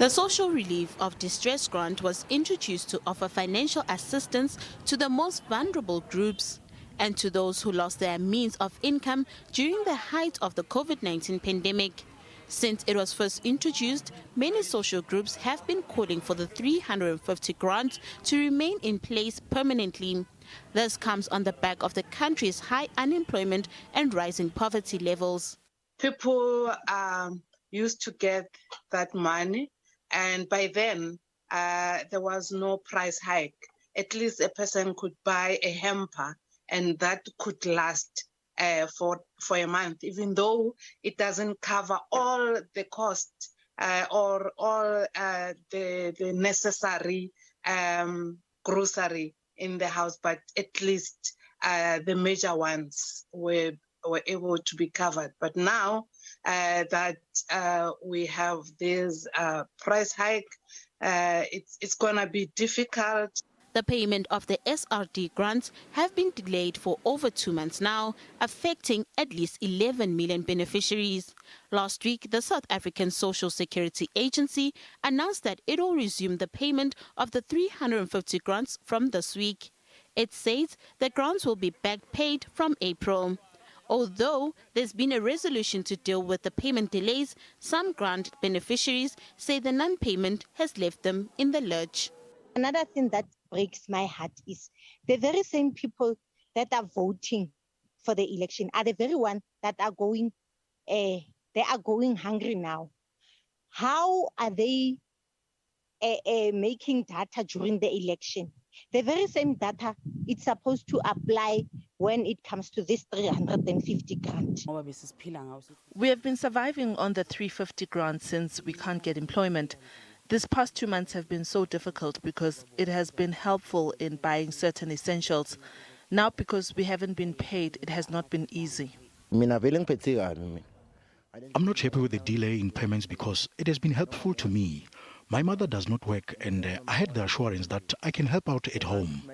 The Social Relief of Distress Grant was introduced to offer financial assistance to the most vulnerable groups and to those who lost their means of income during the height of the COVID-19 pandemic. Since it was first introduced, many social groups have been calling for the 350 grant to remain in place permanently. This comes on the back of the country's high unemployment and rising poverty levels. People used to get that money, and by then there was no price hike. At least a person could buy a hamper, and that could last for a month, even though it doesn't cover all the costs or all the necessary grocery in the house, but at least the major ones were able to be covered. But now that we have this price hike, it's going to be difficult. The payment of the SRD grants have been delayed for over 2 months now, affecting at least 11 million beneficiaries. Last week, the South African Social Security Agency announced that it will resume the payment of the 350 grants from this week. It says the grants will be back paid from April. Although there's been a resolution to deal with the payment delays, some grant beneficiaries say the non-payment has left them in the lurch. Another thing that breaks my heart is the very same people that are voting for the election are the very ones that are going, they are going hungry now. How are they making data during the election? The very same data it's supposed to apply when it comes to this 350 grant. We have been surviving on the 350 grant since we can't get employment. These past 2 months have been so difficult because it has been helpful in buying certain essentials. Now, because we haven't been paid, it has not been easy. I'm not happy with the delay in payments because it has been helpful to me. My mother does not work, and I had the assurance that I can help out at home.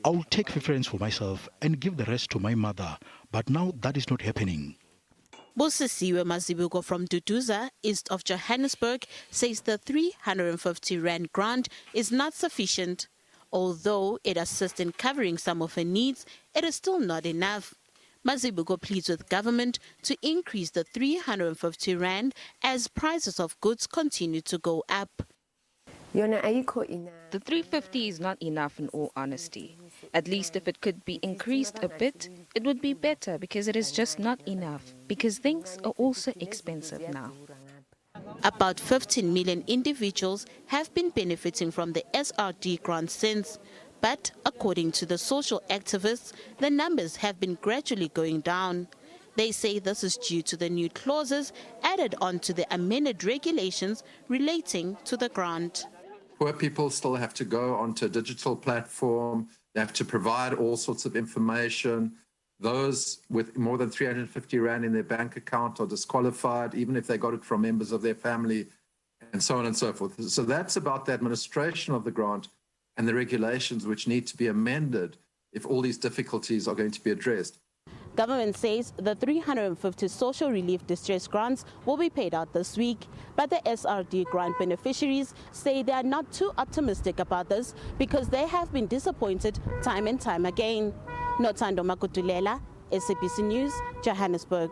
I will take preference for myself and give the rest to my mother, but now that is not happening. Bosisiwe Mazibuko from Duduza, east of Johannesburg, says the 350 rand grant is not sufficient. Although it assists in covering some of her needs, it is still not enough. Mazibuko pleads with government to increase the 350 rand as prices of goods continue to go up. The 350 is not enough, in all honesty. At least if it could be increased a bit, it would be better, because it is just not enough, because things are also expensive now. About 15 million individuals have been benefiting from the SRD grant since. But according to the social activists, the numbers have been gradually going down. They say this is due to the new clauses added on to the amended regulations relating to the grant. Poor people still have to go onto a digital platform. They have to provide all sorts of information. Those with more than 350 rand in their bank account are disqualified, even if they got it from members of their family, and so on and so forth. So that's about the administration of the grant and the regulations which need to be amended if all these difficulties are going to be addressed. Government says the 350 social relief distress grants will be paid out this week, but the SRD grant beneficiaries say they are not too optimistic about this because they have been disappointed time and time again. Nothando Makutulela, SABC News, Johannesburg.